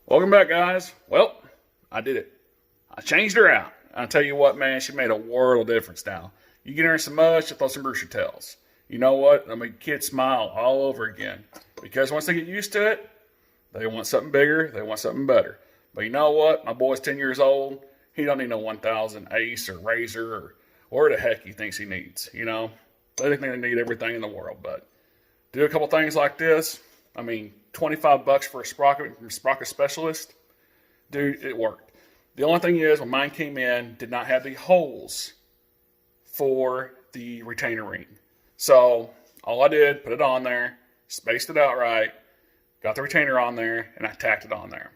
Welcome back, guys. Well, I did it. I changed her out. I tell you what, man, she made a world of difference now. You get her in some mud, she'll throw some rooster tails. You know what? I mean, kids smile all over again. Because once they get used to it, they want something bigger, they want something better. But you know what? My boy's 10 years old. He don't need no 1000 Ace or Razor or where the heck he thinks he needs, you know? They think they need everything in the world, but do a couple things like this. I mean, $25 for a Sprocket from Sprocket Specialist. Dude, it worked. The only thing is, when mine came in, did not have the holes for the retainer ring. So, all I did, put it on there, spaced it out right, got the retainer on there, and I tacked it on there.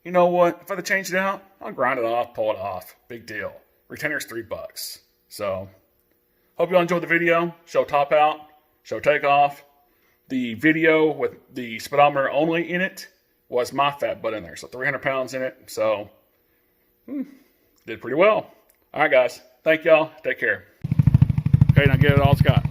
You know what? If I had to change it out, I'll grind it off, pull it off. Big deal. Retainer's $3. So, hope you all enjoyed the video. Show top out, show takeoff. The video with the speedometer only in it was my fat butt in there. So 300 pounds in it. So, did pretty well. All right, guys. Thank y'all. Take care. Okay, now get it all, Scott.